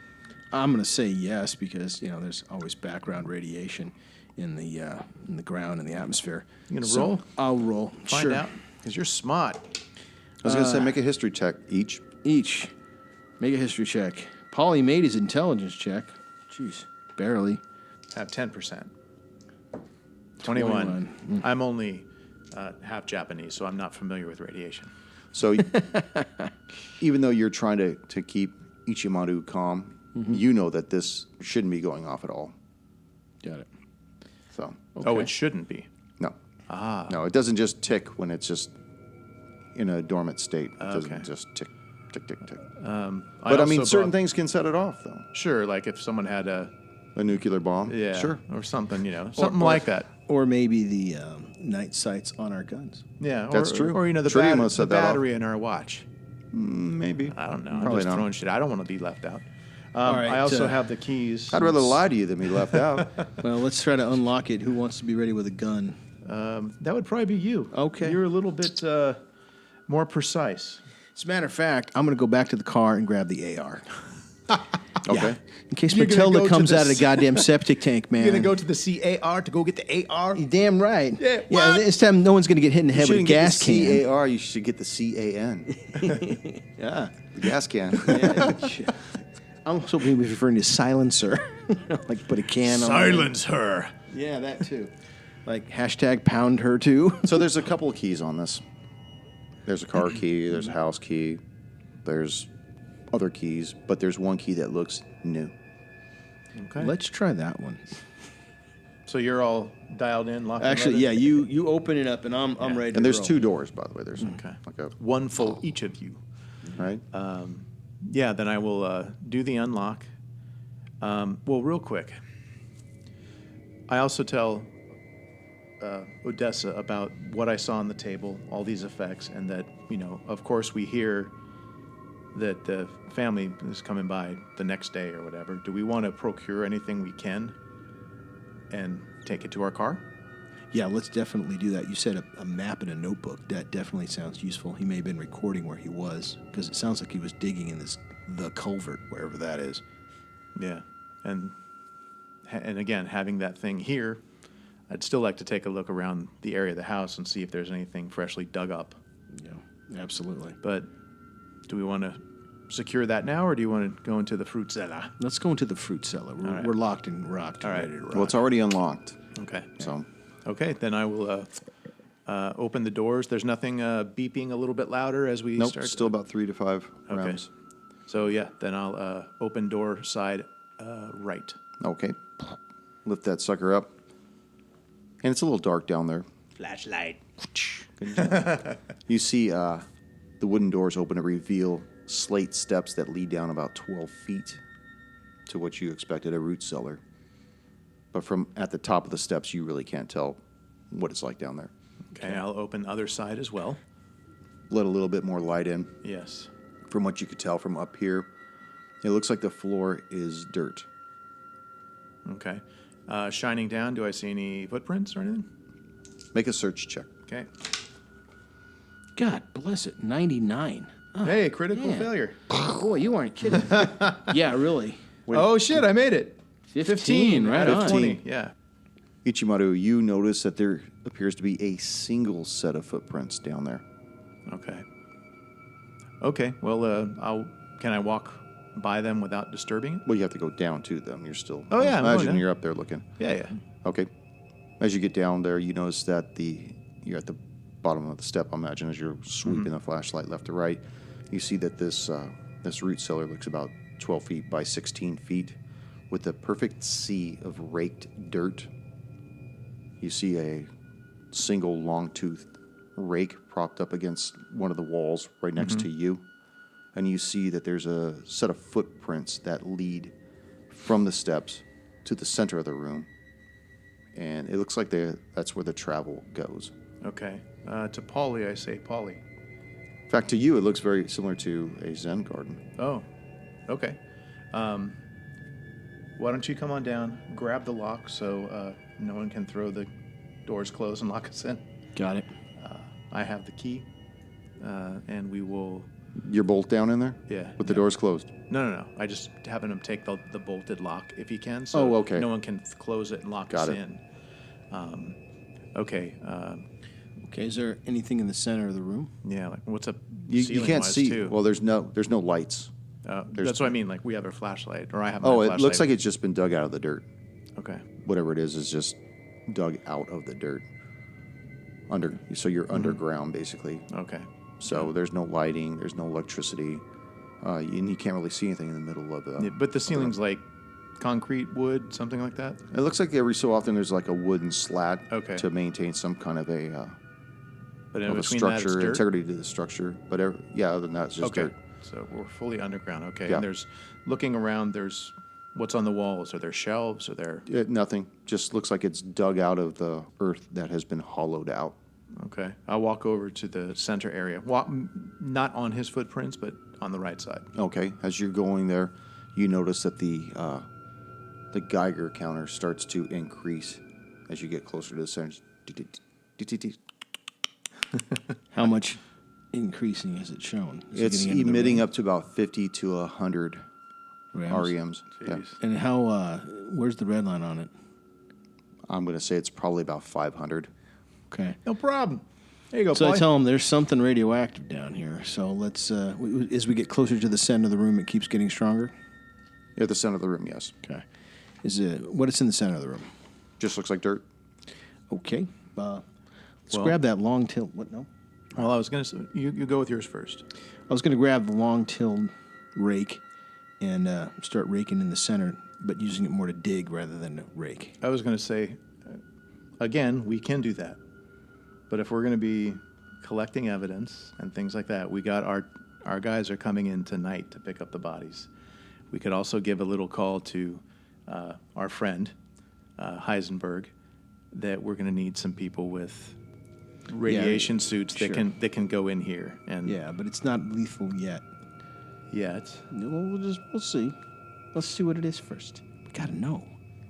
I'm going to say yes because there's always background radiation in the ground and the atmosphere. You gonna roll? I'll roll. Find sure. out because you're smart. I was going to say make a history check each. Each. Make a history check. Pauly made his intelligence check. Jeez, barely. Have 10%. 21. 21. I'm only half Japanese, so I'm not familiar with radiation. So even though you're trying to keep Ichimaru calm, you know that this shouldn't be going off at all. Got it. So Oh, it shouldn't be. no. No, it doesn't just tick when it's just in a dormant state. It Okay. doesn't just tick, tick, tick, tick. I But I mean, also certain brought- things can set it off, though. Sure, like if someone had a nuclear bomb. yeah, Sure. or something, something like that. Or maybe the night sights on our guns. Yeah, That's true. Or the, True, you must the set that off. battery in our watch. Maybe. I don't know. I'm Probably just not. throwing shit. I don't want to be left out. All right, I also have the keys. I'd rather lie to you than be left out. Well, let's try to unlock it. Who wants to be ready with a gun? That would probably be you. Okay. You're a little bit more precise. As a matter of fact, I'm going to go back to the car and grab the AR. Okay. In case You're gonna go Matilda to comes the out of the goddamn septic tank, man. You're gonna go to the CAR to go get the AR. You're damn right. Yeah, Yeah. what? This time, no one's going to get hit in the You head with a shouldn't get gas the can. CAR, you should get the CAN. Yeah. The gas can. Yeah. Shit. I'm hoping he was referring to silencer, like put a can on. Silence her. Yeah, that too. Like hashtag pound her too. So there's a couple of keys on this. There's a car key, there's a house key, there's other keys, but there's one key that looks new. Okay. Let's try that one. So you're all dialed in, locked Actually, and yeah, you open it up, and I'm ready to And there's roll. 2 doors, by the way. There's Okay. like a one for each of you. right. Yeah, then I will do the unlock. Well, real quick, I also tell Odessa about what I saw on the table, all these effects, and that, of course we hear that the family is coming by the next day or whatever. Do we want to procure anything we can and take it to our car? Yeah, let's definitely do that. You said a map and a notebook. That definitely sounds useful. He may have been recording where he was, because it sounds like he was digging in the culvert, wherever that is. Yeah, and again, having that thing here, I'd still like to take a look around the area of the house and see if there's anything freshly dug up. Yeah, absolutely. But do we want to secure that now, or do you want to go into the fruit cellar? Let's go into the fruit cellar. We're locked and rocked. All right. Ready to rock. Well, it's already unlocked. Okay. So Okay, then I will open the doors. There's nothing beeping a little bit louder as we nope, start? still about 3 to 5 Okay. rounds. So, yeah, then I'll open door side right. Okay. Lift that sucker up. And it's a little dark down there. Flashlight. You see the wooden doors open to reveal slate steps that lead down about 12 feet to what you expected, a root cellar. But from at the top of the steps, you really can't tell what it's like down there. Okay, I'll open the other side as well. Let a little bit more light in. Yes. From what you could tell from up here, it looks like the floor is dirt. Okay. Shining down, do I see any footprints or anything? Make a search check. Okay. God bless it, 99. Oh, Hey, critical man. failure. Boy, you aren't kidding. Yeah, really. Oh, shit, I made it. 15, right out of on. 20. Yeah. Ichimaru, you notice that there appears to be a single set of footprints down there. Okay. Okay, well, can I walk by them without disturbing it? Well, you have to go down to them. You're still. Oh, yeah, I'm going Imagine down. you're up there looking. Yeah, yeah. Okay. As you get down there, you notice that you're at the bottom of the step. I imagine as you're sweeping the flashlight left to right, you see that this root cellar looks about 12 feet by 16 feet, with a perfect sea of raked dirt. You see a single long-toothed rake propped up against one of the walls right next to you, and you see that there's a set of footprints that lead from the steps to the center of the room, and it looks like that's where the travel goes. Okay. To Polly, I say, Polly. In fact, to you, it looks very similar to a Zen garden. Oh, okay. Why don't you come on down, grab the lock so no one can throw the doors closed and lock us in. Got it. I have the key, and we will... Your bolt down in there? Yeah. With the doors closed? No. I just having him take the bolted lock if he can, Oh, okay. no one can close it and lock Got us it. in. Okay. Okay, is there anything in the center of the room? Yeah. Like, what's up? You can't see. Too? Well, there's no lights. That's what I mean. Like we have a flashlight, or I have. My Oh, it flashlight. looks like it's just been dug out of the dirt. Okay. Whatever it is just dug out of the dirt. So you're underground, basically. Okay. So there's no lighting, there's no electricity, and you can't really see anything in the middle of Yeah, but the ceiling's like concrete, wood, something like that. It looks like every so often there's like a wooden slat Okay. to maintain some kind of a But in of a between that, it's structure, dirt? integrity to the structure. But other than that, it's just Okay. dirt. So we're fully underground. Okay. Yeah. And there's looking around. There's what's on the walls. Are there shelves? Are there? Nothing. Just looks like it's dug out of the earth that has been hollowed out. Okay. I'll walk over to the center area. Not on his footprints, but on the right side. Okay. As you're going there, you notice that the Geiger counter starts to increase as you get closer to the center. How much increasing is it shown? Is it It's getting into the emitting range? up to about 50 to 100 Rams? REMs. Yeah. Jeez. And how? Where's the red line on it? I'm going to say it's probably about 500. Okay. No problem. There you go, So Paulie. I tell them there's something radioactive down here. So let's, as we get closer to the center of the room, it keeps getting stronger. At the center of the room, yes. Okay. What is in the center of the room? Just looks like dirt. Okay. Let's Well- grab that long tilt. What? No. Well, I was going to say, you go with yours first. I was going to grab the long-tilled rake and start raking in the center, but using it more to dig rather than to rake. I was going to say, again, we can do that. But if we're going to be collecting evidence and things like that, we got our guys are coming in tonight to pick up the bodies. We could also give a little call to our friend, Heisenberg, that we're going to need some people with radiation suits sure. that can go in here. And Yeah, but it's not lethal yet. yet, Well, we'll see. Let's see what it is first. We gotta know.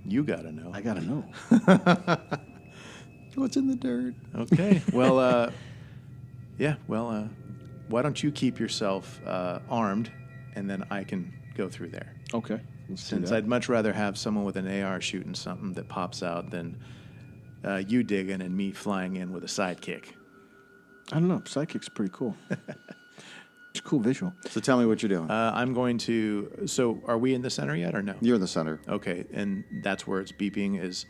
you got to know. I gotta know. What's in the dirt? Okay. Well, why don't you keep yourself armed, and then I can go through there. Okay. Let's do Since that. I'd much rather have someone with an AR shooting something that pops out than you digging and me flying in with a sidekick. I don't know. Psychic's pretty cool. It's a cool visual. So tell me what you're doing. I'm going to. So, are we in the center yet, or no? You're in the center. Okay, and that's where it's beeping. Is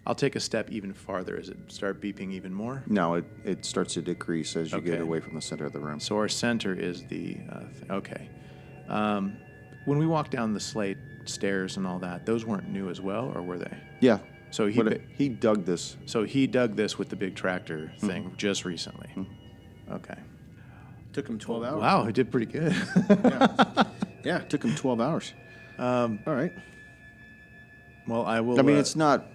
I'll take a step even farther. Is it start beeping even more? No, it starts to decrease as you get Okay. away from the center of the room. So our center is the okay. When we walked down the slate stairs and all that, those weren't new as well, or were they? Yeah. So he dug this. So he dug this with the big tractor thing just recently. Okay. Took him 12 hours. Wow, he did pretty good. Yeah, it took him 12 hours. All right. Well, I will. I mean, it's not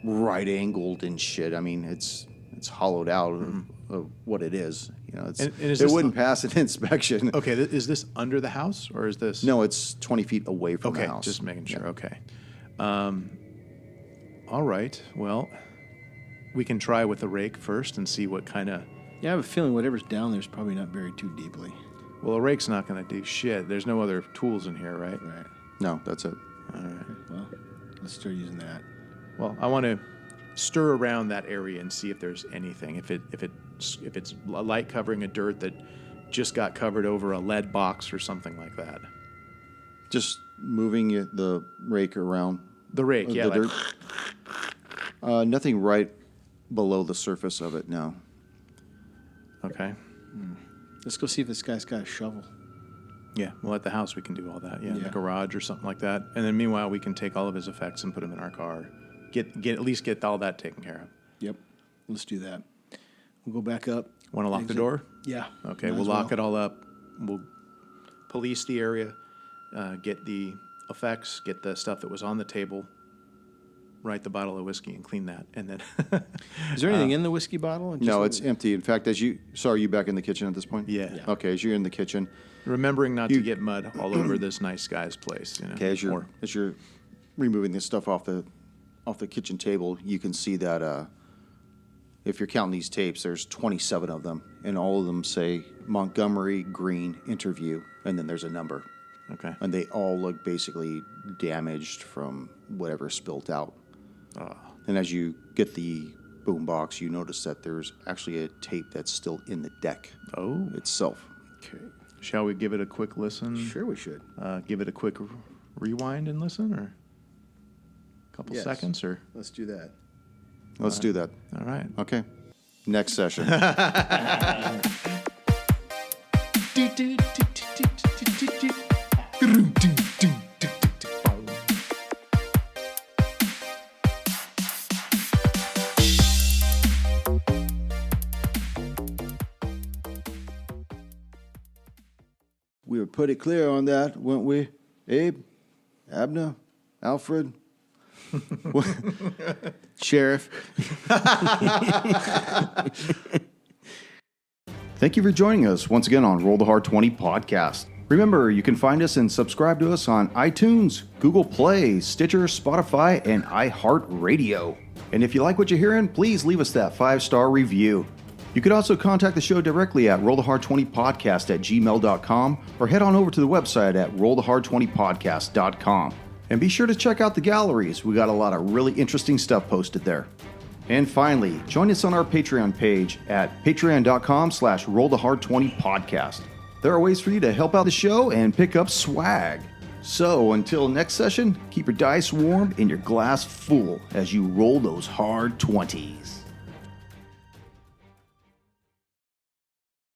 right angled and shit. I mean, it's hollowed out of what it is. You know, And is it this wouldn't pass an inspection. okay. Is this under the house or is this? No, it's 20 feet away from Okay, the house. just making sure. Yeah. Okay. All right. Well, we can try with the rake first and see what kind of. Yeah, I have a feeling whatever's down there is probably not buried too deeply. Well, a rake's not going to do shit. There's no other tools in here, right? Right. No, that's it. All right. Well, let's start using that. Well, I want to stir around that area and see if there's anything. If it's a light covering a dirt that just got covered over a lead box or something like that. Just moving the rake around. The rake, yeah. The Like, dirt. Nothing right below the surface of it, no. okay. Let's go see if this guy's got a shovel. Yeah. Well, at the house we can do all that. Yeah, in the Yeah. garage or something like that. And then meanwhile we can take all of his effects and put them in our car. Get at least get all that taken care of. Yep. Let's do that. We'll go back up. Want to lock the Exit. door? Yeah. Okay, might we'll as lock well. it all up. We'll police the area, get the effects, get the stuff that was on the table, write the bottle of whiskey and clean that, and then. Is there anything in the whiskey bottle? No, it's empty. In fact, are you back in the kitchen at this point? Yeah. Yeah. Okay, as you're in the kitchen, Remembering not to get mud all over this nice guy's place. You know. okay, as you're removing this stuff off the kitchen table, you can see that if you're counting these tapes, there's 27 of them, and all of them say Montgomery Green interview, and then there's a number. Okay. And they all look basically damaged from whatever spilled out. And as you get the boom box, you notice that there's actually a tape that's still in the deck Oh. itself. Okay. Shall we give it a quick listen? Sure, we should. Give it a quick rewind and listen, or a couple Yes. seconds, or Let's do that. Let's do that. all right. Okay. Next session. We were pretty clear on that, weren't we? Abe, Abner, Alfred. Sheriff. Thank you for joining us once again on Roll the Hard 20 podcast. Remember, you can find us and subscribe to us on iTunes, Google Play, Stitcher, Spotify, and iHeart Radio. And if you like what you're hearing, please leave us that 5-star review. You could also contact the show directly at rollthehard20podcast@gmail.com or head on over to the website at rollthehard20podcast.com. And be sure to check out the galleries. We got a lot of really interesting stuff posted there. And finally, join us on our Patreon page at patreon.com/rollthehard20podcast. There are ways for you to help out the show and pick up swag. So until next session, keep your dice warm and your glass full as you roll those hard 20s.